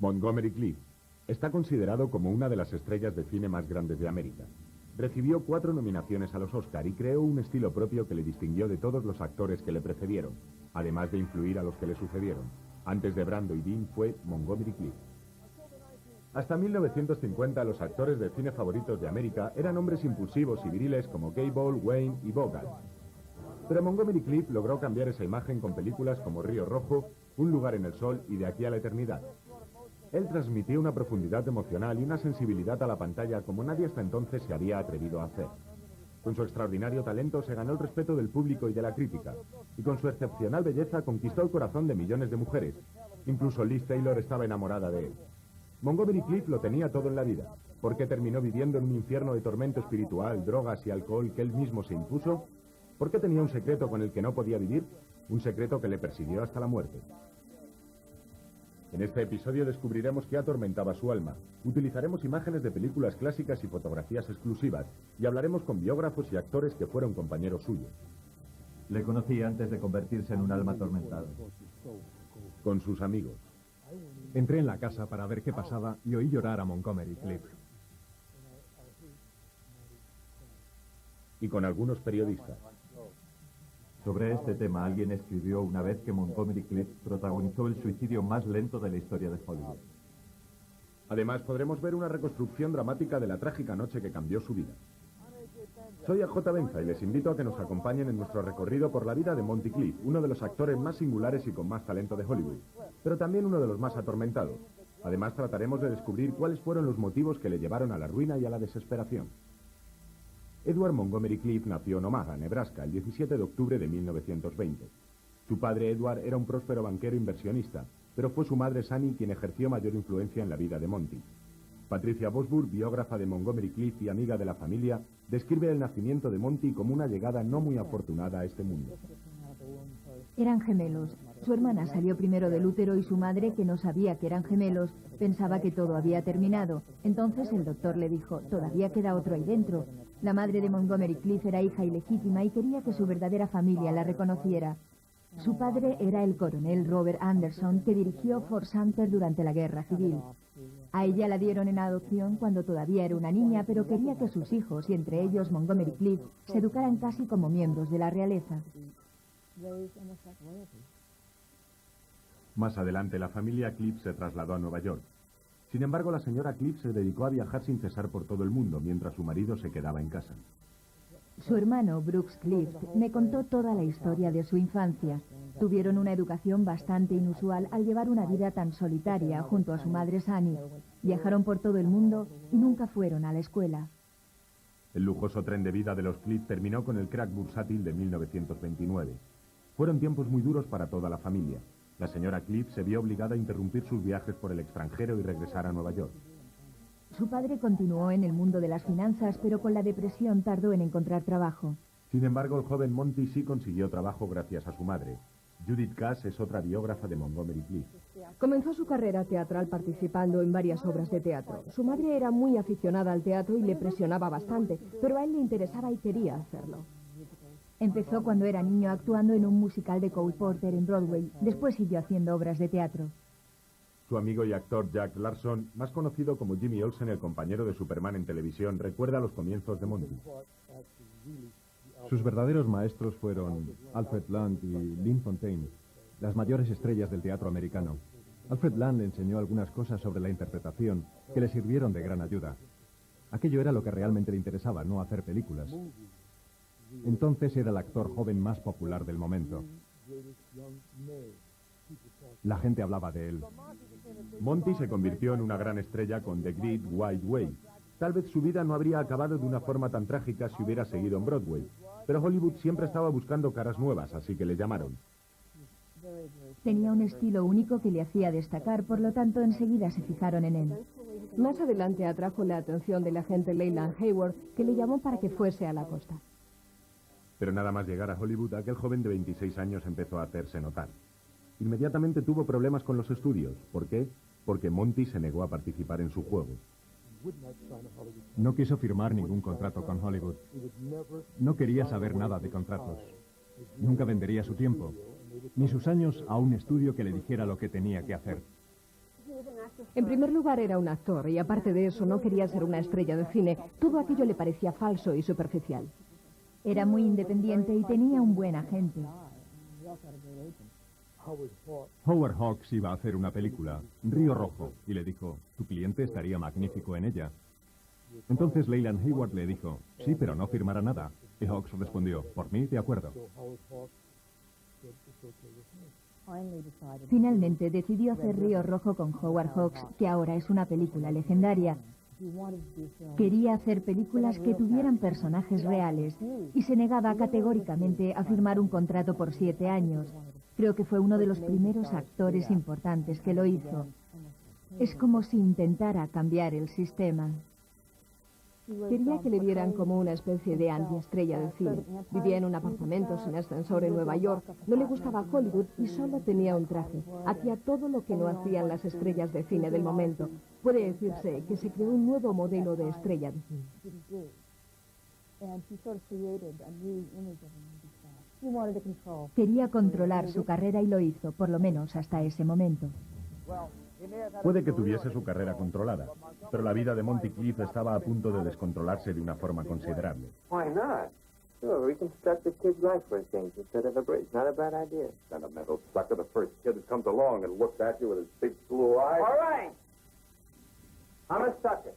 Montgomery Clift está considerado como una de las estrellas de cine más grandes de América. Recibió 4 nominaciones a los Oscar y creó un estilo propio que le distinguió de todos los actores que le precedieron, además de influir a los que le sucedieron. Antes de Brando y Dean fue Montgomery Clift. Hasta 1950 los actores de cine favoritos de América eran hombres impulsivos y viriles como Gable, Wayne y Bogart. Pero Montgomery Clift logró cambiar esa imagen con películas como Río Rojo, Un lugar en el sol y De aquí a la eternidad. Él transmitió una profundidad emocional y una sensibilidad a la pantalla como nadie hasta entonces se había atrevido a hacer. Con su extraordinario talento se ganó el respeto del público y de la crítica, y con su excepcional belleza conquistó el corazón de millones de mujeres. Incluso Liz Taylor estaba enamorada de él. Montgomery Clift lo tenía todo en la vida. ¿Por qué terminó viviendo en un infierno de tormento espiritual, drogas y alcohol que él mismo se impuso? ¿Por qué tenía un secreto con el que no podía vivir? Un secreto que le persiguió hasta la muerte. En este episodio descubriremos qué atormentaba su alma. Utilizaremos imágenes de películas clásicas y fotografías exclusivas, y hablaremos con biógrafos y actores que fueron compañeros suyos. Le conocí antes de convertirse en un alma atormentada. Con sus amigos. Entré en la casa para ver qué pasaba y oí llorar a Montgomery Clift. Y con algunos periodistas. Sobre este tema, alguien escribió una vez que Montgomery Clift protagonizó el suicidio más lento de la historia de Hollywood. Además, podremos ver una reconstrucción dramática de la trágica noche que cambió su vida. Soy AJ Benza y les invito a que nos acompañen en nuestro recorrido por la vida de Monty Clift, uno de los actores más singulares y con más talento de Hollywood, pero también uno de los más atormentados. Además, trataremos de descubrir cuáles fueron los motivos que le llevaron a la ruina y a la desesperación. Edward Montgomery Clift nació en Omaha, Nebraska, el 17 de octubre de 1920. Su padre Edward era un próspero banquero inversionista, pero fue su madre Sunny quien ejerció mayor influencia en la vida de Monty. Patricia Bosworth, biógrafa de Montgomery Clift y amiga de la familia, describe el nacimiento de Monty como una llegada no muy afortunada a este mundo. Eran gemelos. Su hermana salió primero del útero y su madre, que no sabía que eran gemelos, pensaba que todo había terminado. Entonces el doctor le dijo, todavía queda otro ahí dentro. La madre de Montgomery Clift era hija ilegítima y quería que su verdadera familia la reconociera. Su padre era el coronel Robert Anderson, que dirigió Fort Sumter durante la Guerra Civil. A ella la dieron en adopción cuando todavía era una niña, pero quería que sus hijos, y entre ellos Montgomery Clift, se educaran casi como miembros de la realeza. Más adelante, la familia Clift se trasladó a Nueva York. Sin embargo, la señora Clift se dedicó a viajar sin cesar por todo el mundo, mientras su marido se quedaba en casa. Su hermano, Brooks Clift, me contó toda la historia de su infancia. Tuvieron una educación bastante inusual al llevar una vida tan solitaria junto a su madre Sunny. Viajaron por todo el mundo y nunca fueron a la escuela. El lujoso tren de vida de los Clift terminó con el crack bursátil de 1929. Fueron tiempos muy duros para toda la familia. La señora Clift se vio obligada a interrumpir sus viajes por el extranjero y regresar a Nueva York. Su padre continuó en el mundo de las finanzas, pero con la depresión tardó en encontrar trabajo. Sin embargo, el joven Monty sí consiguió trabajo gracias a su madre. Judith Cass es otra biógrafa de Montgomery Clift. Comenzó su carrera teatral participando en varias obras de teatro. Su madre era muy aficionada al teatro y le presionaba bastante, pero a él le interesaba y quería hacerlo. Empezó cuando era niño actuando en un musical de Cole Porter en Broadway. Después siguió haciendo obras de teatro. Su amigo y actor Jack Larson, más conocido como Jimmy Olsen, el compañero de Superman en televisión, recuerda los comienzos de Monty. Sus verdaderos maestros fueron Alfred Land y Lynn Fontaine, las mayores estrellas del teatro americano. Alfred Land le enseñó algunas cosas sobre la interpretación que le sirvieron de gran ayuda. Aquello era lo que realmente le interesaba, no hacer películas. Entonces era el actor joven más popular del momento. La gente hablaba de él. Monty se convirtió en una gran estrella con The Great White Way. Tal vez su vida no habría acabado de una forma tan trágica si hubiera seguido en Broadway, pero Hollywood siempre estaba buscando caras nuevas, así que le llamaron. Tenía un estilo único que le hacía destacar, por lo tanto enseguida se fijaron en él. Más adelante atrajo la atención del agente Leyland Hayward, que le llamó para que fuese a la costa. Pero nada más llegar a Hollywood, aquel joven de 26 años empezó a hacerse notar. Inmediatamente tuvo problemas con los estudios. ¿Por qué? Porque Monty se negó a participar en su juego. No quiso firmar ningún contrato con Hollywood. No quería saber nada de contratos. Nunca vendería su tiempo, ni sus años a un estudio que le dijera lo que tenía que hacer. En primer lugar era un actor y aparte de eso no quería ser una estrella de cine. Todo aquello le parecía falso y superficial. Era muy independiente y tenía un buen agente. Howard Hawks iba a hacer una película, Río Rojo, y le dijo, tu cliente estaría magnífico en ella. Entonces Leyland Hayward le dijo, sí, pero no firmará nada. Y Hawks respondió, por mí, de acuerdo. Finalmente decidió hacer Río Rojo con Howard Hawks, que ahora es una película legendaria. Quería hacer películas que tuvieran personajes reales y se negaba categóricamente a firmar un contrato por 7 años. Creo que fue uno de los primeros actores importantes que lo hizo. Es como si intentara cambiar el sistema. Quería que le vieran como una especie de antiestrella de cine. Vivía en un apartamento sin ascensor en Nueva York. No le gustaba Hollywood y solo tenía un traje. Hacía todo lo que no hacían las estrellas de cine del momento. Puede decirse que se creó un nuevo modelo de estrella de cine. Quería controlar su carrera y lo hizo, por lo menos hasta ese momento. Puede que tuviese su carrera controlada, pero la vida de Monty Clift estaba a punto de descontrolarse de una forma considerable. Why not? Sure, reconstruct the kid's life for a change instead of a bridge. Not a bad idea. Sentimental sucker, the first kid that comes along and looks at you with his big blue eyes. All right. I'm a sucker.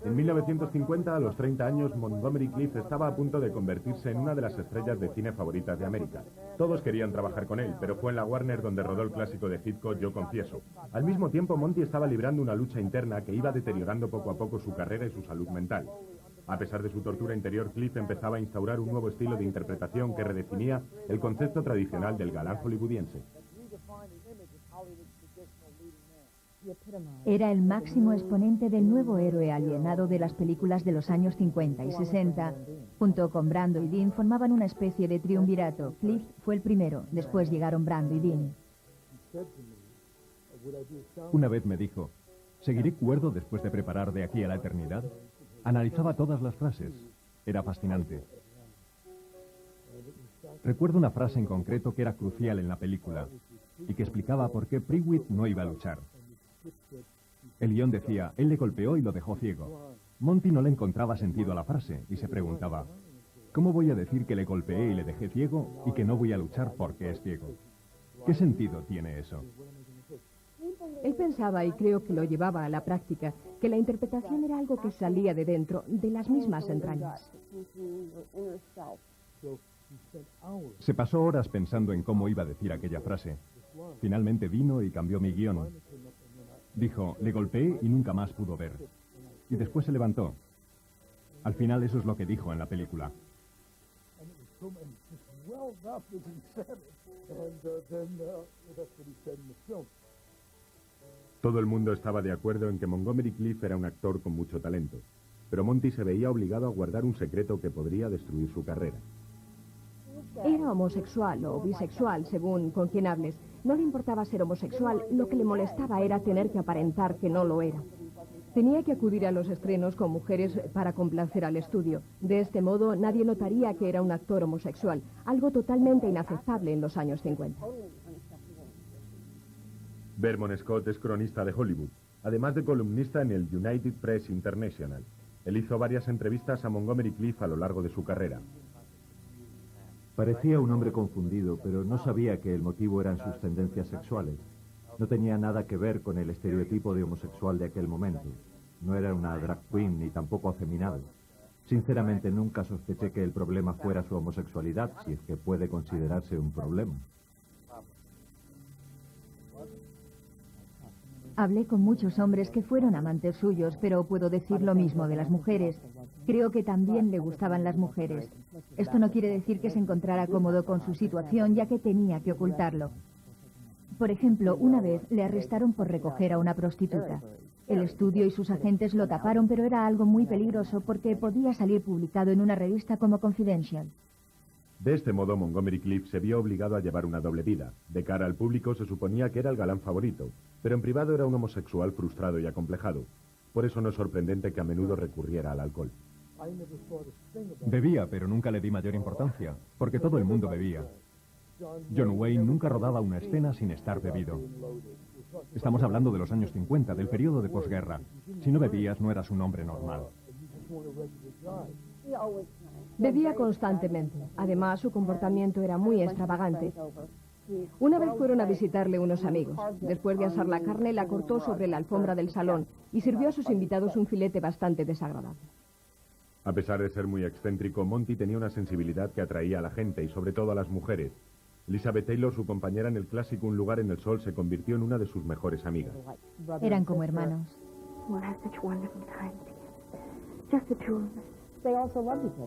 En 1950, a los 30 años, Montgomery Clift estaba a punto de convertirse en una de las estrellas de cine favoritas de América. Todos querían trabajar con él, pero fue en la Warner donde rodó el clásico de Hitchcock, Yo confieso. Al mismo tiempo, Monty estaba librando una lucha interna que iba deteriorando poco a poco su carrera y su salud mental. A pesar de su tortura interior, Clift empezaba a instaurar un nuevo estilo de interpretación que redefinía el concepto tradicional del galán hollywoodiense. Era el máximo exponente del nuevo héroe alienado de las películas de los años 50 y 60. Junto con Brando y Dean formaban una especie de triunvirato. Clift fue el primero, después llegaron Brando y Dean. Una vez me dijo, ¿seguiré cuerdo después de preparar De aquí a la eternidad? Analizaba todas las frases. Era fascinante. Recuerdo una frase en concreto que era crucial en la película y que explicaba por qué Prewitt no iba a luchar. El guión decía, él le golpeó y lo dejó ciego. Monty no le encontraba sentido a la frase y se preguntaba, ¿cómo voy a decir que le golpeé y le dejé ciego y que no voy a luchar porque es ciego? ¿Qué sentido tiene eso? Él pensaba, y creo que lo llevaba a la práctica, que la interpretación era algo que salía de dentro, de las mismas entrañas. Se pasó horas pensando en cómo iba a decir aquella frase. Finalmente vino y cambió mi guión. Dijo, le golpeé y nunca más pudo ver. Y después se levantó. Al final eso es lo que dijo en la película. Todo el mundo estaba de acuerdo en que Montgomery Clift era un actor con mucho talento, pero Monty se veía obligado a guardar un secreto que podría destruir su carrera. Era homosexual o bisexual, según con quien hables. No le importaba ser homosexual, lo que le molestaba era tener que aparentar que no lo era. Tenía que acudir a los estrenos con mujeres para complacer al estudio. De este modo, nadie notaría que era un actor homosexual, algo totalmente inaceptable en los años 50. Vermont Scott es cronista de Hollywood, además de columnista en el United Press International. Él hizo varias entrevistas a Montgomery Clift a lo largo de su carrera. Parecía un hombre confundido, pero no sabía que el motivo eran sus tendencias sexuales. No tenía nada que ver con el estereotipo de homosexual de aquel momento. No era una drag queen ni tampoco afeminado. Sinceramente nunca sospeché que el problema fuera su homosexualidad, si es que puede considerarse un problema. Hablé con muchos hombres que fueron amantes suyos, pero puedo decir lo mismo de las mujeres. Creo que también le gustaban las mujeres. Esto no quiere decir que se encontrara cómodo con su situación, ya que tenía que ocultarlo. Por ejemplo, una vez le arrestaron por recoger a una prostituta. El estudio y sus agentes lo taparon, pero era algo muy peligroso porque podía salir publicado en una revista como Confidential. De este modo, Montgomery Clift se vio obligado a llevar una doble vida. De cara al público se suponía que era el galán favorito, pero en privado era un homosexual frustrado y acomplejado. Por eso no es sorprendente que a menudo recurriera al alcohol. Bebía, pero nunca le di mayor importancia, porque todo el mundo bebía. John Wayne nunca rodaba una escena sin estar bebido. Estamos hablando de los años 50, del periodo de posguerra. Si no bebías, no eras un hombre normal. Bebía constantemente. Además, su comportamiento era muy extravagante. Una vez fueron a visitarle unos amigos. Después de asar la carne, la cortó sobre la alfombra del salón y sirvió a sus invitados un filete bastante desagradable. A pesar de ser muy excéntrico, Monty tenía una sensibilidad que atraía a la gente y sobre todo a las mujeres. Elizabeth Taylor, su compañera en el clásico Un lugar en el sol, se convirtió en una de sus mejores amigas. Eran como hermanos.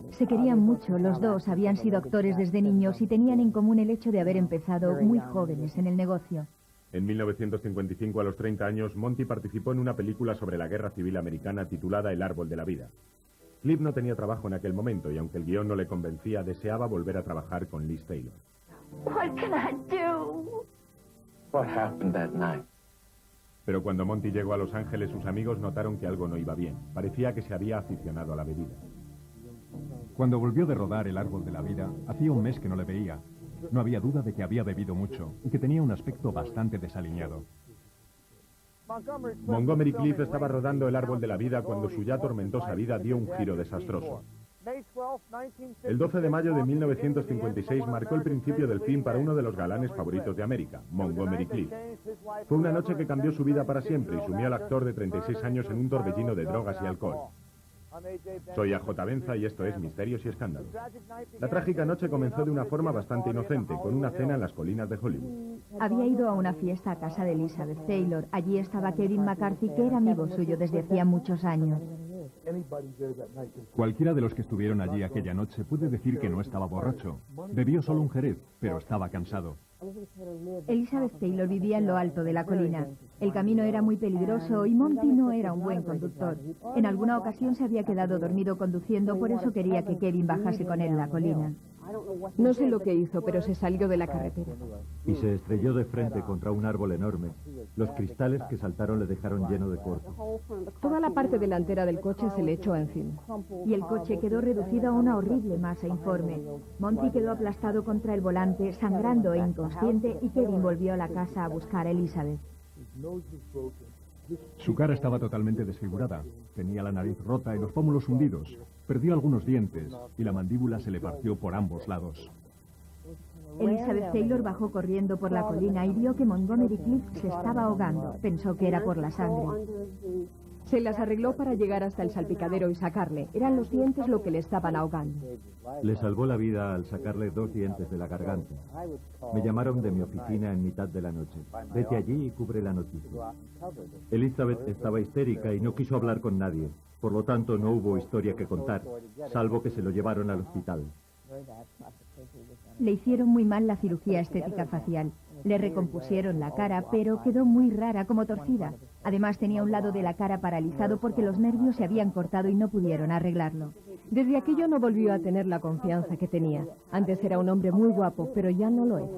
Se querían mucho, los dos habían sido actores desde niños y tenían en común el hecho de haber empezado muy jóvenes en el negocio. En 1955, a los 30 años, Monty participó en una película sobre la Guerra Civil Americana titulada El árbol de la vida. Cliff no tenía trabajo en aquel momento y aunque el guión no le convencía, deseaba volver a trabajar con Liz Taylor. What can I do? What happened that night? Pero cuando Monty llegó a Los Ángeles, sus amigos notaron que algo no iba bien. Parecía que se había aficionado a la bebida. Cuando volvió de rodar El árbol de la vida, hacía un mes que no le veía. No había duda de que había bebido mucho y que tenía un aspecto bastante desaliñado. Montgomery Clift estaba rodando El árbol de la vida cuando su ya tormentosa vida dio un giro desastroso. El 12 de mayo de 1956 marcó el principio del fin para uno de los galanes favoritos de América, Montgomery Clift. Fue una noche que cambió su vida para siempre y sumió al actor de 36 años en un torbellino de drogas y alcohol. Soy A.J. Benza y esto es Misterios y Escándalos. La trágica noche comenzó de una forma bastante inocente, con una cena en las colinas de Hollywood. Había ido a una fiesta a casa de Elizabeth Taylor. Allí estaba Kevin McCarthy, que era amigo suyo desde hacía muchos años. Cualquiera de los que estuvieron allí aquella noche puede decir que no estaba borracho. Bebió solo un jerez, pero estaba cansado. Elizabeth Taylor vivía en lo alto de la colina. El camino era muy peligroso y Monty no era un buen conductor. En alguna ocasión se había quedado dormido conduciendo, por eso quería que Kevin bajase con él la colina. No sé lo que hizo, pero se salió de la carretera. Y se estrelló de frente contra un árbol enorme. Los cristales que saltaron le dejaron lleno de cortes. Toda la parte delantera del coche se le echó encima. Y el coche quedó reducido a una horrible masa informe. Monty quedó aplastado contra el volante, sangrando e inconsciente, y Kevin volvió a la casa a buscar a Elizabeth. Su cara estaba totalmente desfigurada. Tenía la nariz rota y los pómulos hundidos. Perdió algunos dientes y la mandíbula se le partió por ambos lados. Elizabeth Taylor bajó corriendo por la colina y vio que Montgomery Clift se estaba ahogando. Pensó que era por la sangre. Se las arregló para llegar hasta el salpicadero y sacarle. Eran los dientes lo que le estaban ahogando. Le salvó la vida al sacarle 2 dientes de la garganta. Me llamaron de mi oficina en mitad de la noche. Vete allí y cubre la noticia. Elizabeth estaba histérica y no quiso hablar con nadie. Por lo tanto, no hubo historia que contar, salvo que se lo llevaron al hospital. Le hicieron muy mal la cirugía estética facial. Le recompusieron la cara, pero quedó muy rara, como torcida. Además, tenía un lado de la cara paralizado porque los nervios se habían cortado y no pudieron arreglarlo. Desde aquello no volvió a tener la confianza que tenía. Antes era un hombre muy guapo, pero ya no lo es.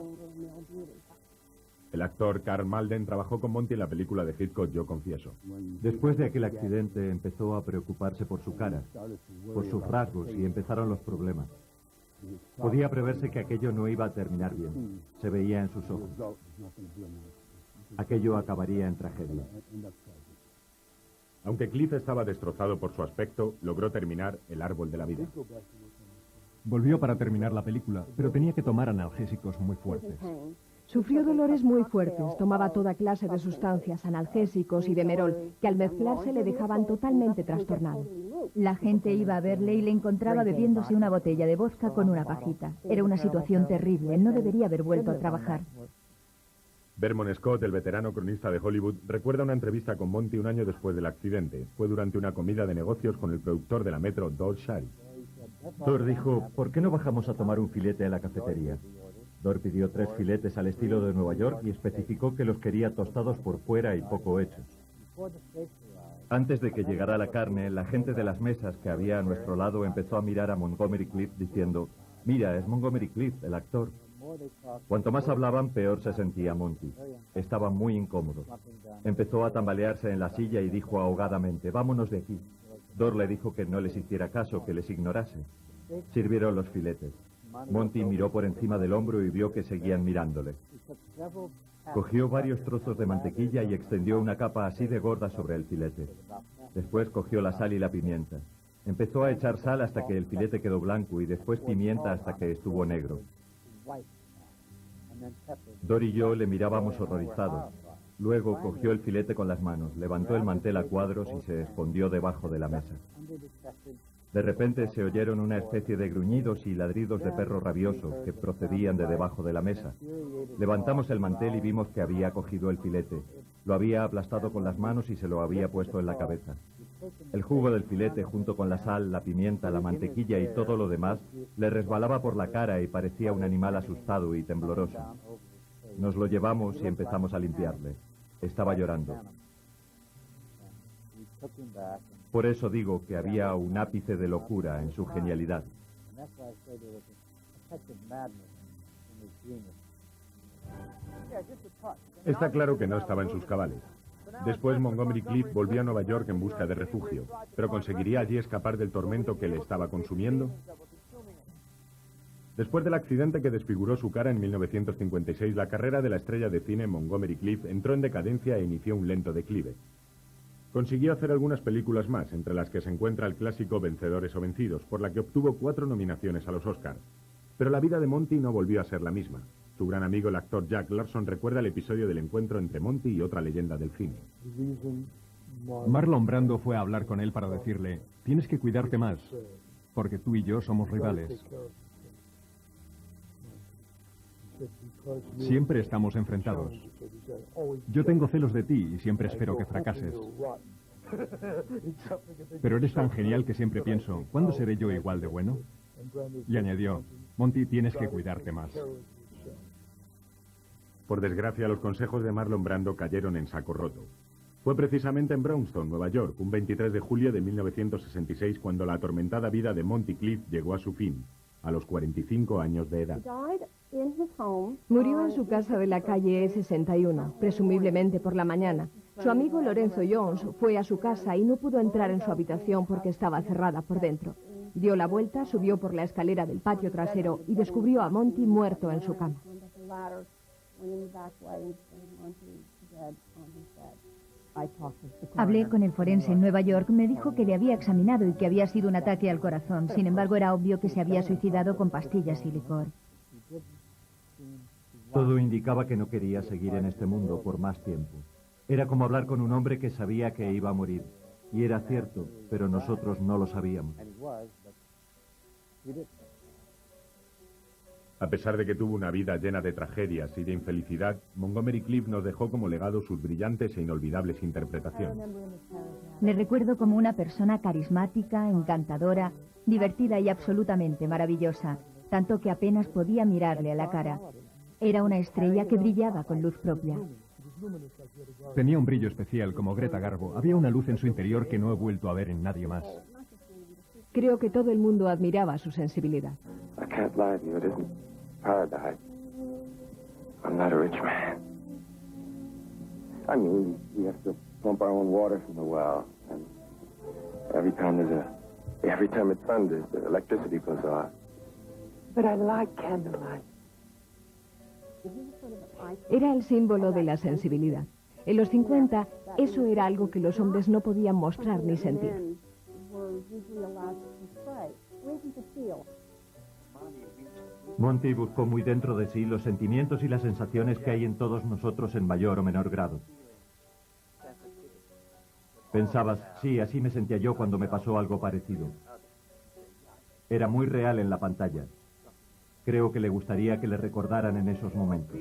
El actor Karl Malden trabajó con Monty en la película de Hitchcock Yo Confieso. Después de aquel accidente empezó a preocuparse por su cara, por sus rasgos, y empezaron los problemas. Podía preverse que aquello no iba a terminar bien. Se veía en sus ojos. Aquello acabaría en tragedia. Aunque Cliff estaba destrozado por su aspecto, logró terminar El árbol de la vida. Volvió para terminar la película, pero tenía que tomar analgésicos muy fuertes. Sufrió dolores muy fuertes, tomaba toda clase de sustancias, analgésicos y demerol, que al mezclarse le dejaban totalmente trastornado. La gente iba a verle y le encontraba bebiéndose una botella de vodka con una pajita. Era una situación terrible, no debería haber vuelto a trabajar. Vermont Scott, el veterano cronista de Hollywood, recuerda una entrevista con Monty un año después del accidente. Fue durante una comida de negocios con el productor de la Metro, Dor Shari. Dor dijo, ¿por qué no bajamos a tomar un filete a la cafetería? Dor pidió 3 filetes al estilo de Nueva York y especificó que los quería tostados por fuera y poco hechos. Antes de que llegara la carne, la gente de las mesas que había a nuestro lado empezó a mirar a Montgomery Clift diciendo, mira, es Montgomery Clift, el actor. Cuanto más hablaban, peor se sentía Monty. Estaba muy incómodo. Empezó a tambalearse en la silla y dijo ahogadamente, vámonos de aquí. Dor le dijo que no les hiciera caso, que les ignorase. Sirvieron los filetes. Monty miró por encima del hombro y vio que seguían mirándole. Cogió varios trozos de mantequilla y extendió una capa así de gorda sobre el filete. Después cogió la sal y la pimienta. Empezó a echar sal hasta que el filete quedó blanco y después pimienta hasta que estuvo negro. Dor y yo le mirábamos horrorizados. Luego cogió el filete con las manos, levantó el mantel a cuadros y se escondió debajo de la mesa. De repente se oyeron una especie de gruñidos y ladridos de perro rabioso que procedían de debajo de la mesa. Levantamos el mantel y vimos que había cogido el filete. Lo había aplastado con las manos y se lo había puesto en la cabeza. El jugo del filete junto con la sal, la pimienta, la mantequilla y todo lo demás le resbalaba por la cara y parecía un animal asustado y tembloroso. Nos lo llevamos y empezamos a limpiarle. Estaba llorando. Por eso digo que había un ápice de locura en su genialidad. Está claro que no estaba en sus cabales. Después Montgomery Clift volvió a Nueva York en busca de refugio, pero ¿conseguiría allí escapar del tormento que le estaba consumiendo? Después del accidente que desfiguró su cara en 1956, la carrera de la estrella de cine Montgomery Clift entró en decadencia e inició un lento declive. Consiguió hacer algunas películas más, entre las que se encuentra el clásico Vencedores o Vencidos, por la que obtuvo 4 nominaciones a los Oscars. Pero la vida de Monty no volvió a ser la misma. Su gran amigo, el actor Jack Larson, recuerda el episodio del encuentro entre Monty y otra leyenda del cine. Marlon Brando fue a hablar con él para decirle: tienes que cuidarte más, porque tú y yo somos rivales. Siempre estamos enfrentados. Yo tengo celos de ti y siempre espero que fracases. Pero eres tan genial que siempre pienso: ¿cuándo seré yo igual de bueno? Y añadió: Monty, tienes que cuidarte más. Por desgracia, los consejos de Marlon Brando cayeron en saco roto. Fue precisamente en Brownstown, Nueva York, un 23 de julio de 1966, cuando la atormentada vida de Monty Clift llegó a su fin, a los 45 años de edad. Murió en su casa de la calle E61, presumiblemente por la mañana. Su amigo Lorenzo Jones fue a su casa y no pudo entrar en su habitación porque estaba cerrada por dentro. Dio la vuelta, subió por la escalera del patio trasero y descubrió a Monty muerto en su cama. Hablé con el forense en Nueva York, me dijo que le había examinado y que había sido un ataque al corazón. Sin embargo, era obvio que se había suicidado con pastillas y licor. Todo indicaba que no quería seguir en este mundo por más tiempo. Era como hablar con un hombre que sabía que iba a morir. Y era cierto, pero nosotros no lo sabíamos. A pesar de que tuvo una vida llena de tragedias y de infelicidad, Montgomery Clift nos dejó como legado sus brillantes e inolvidables interpretaciones. Le recuerdo como una persona carismática, encantadora, divertida y absolutamente maravillosa, tanto que apenas podía mirarle a la cara. Era una estrella que brillaba con luz propia. Tenía un brillo especial como Greta Garbo. Había una luz en su interior que no he vuelto a ver en nadie más. Creo que todo el mundo admiraba su sensibilidad. I can't lie to you, it isn't paradise. I'm not a rich man. I mean, we have to pump our own water from the well, and every time it thunders, the electricity goes off. But I like candlelight. Era el símbolo de la sensibilidad. En los 50, eso era algo que los hombres no podían mostrar ni sentir. Monty buscó muy dentro de sí los sentimientos y las sensaciones que hay en todos nosotros en mayor o menor grado. Pensabas, sí, así me sentía yo cuando me pasó algo parecido. Era muy real en la pantalla. Creo que le gustaría que le recordaran en esos momentos.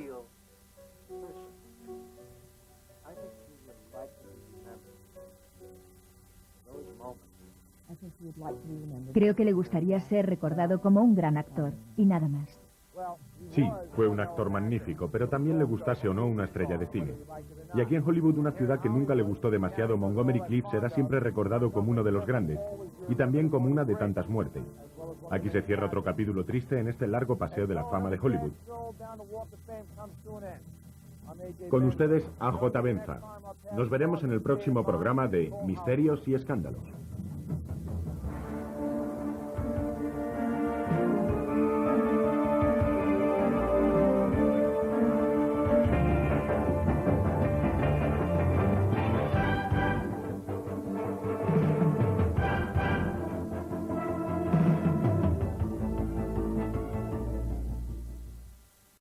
Creo que le gustaría ser recordado como un gran actor, y nada más. Sí, fue un actor magnífico, pero también le gustase o no una estrella de cine. Y aquí en Hollywood, una ciudad que nunca le gustó demasiado, Montgomery Clift será siempre recordado como uno de los grandes, y también como una de tantas muertes. Aquí se cierra otro capítulo triste en este largo paseo de la fama de Hollywood. Con ustedes, A.J. Benza. Nos veremos en el próximo programa de Misterios y Escándalos.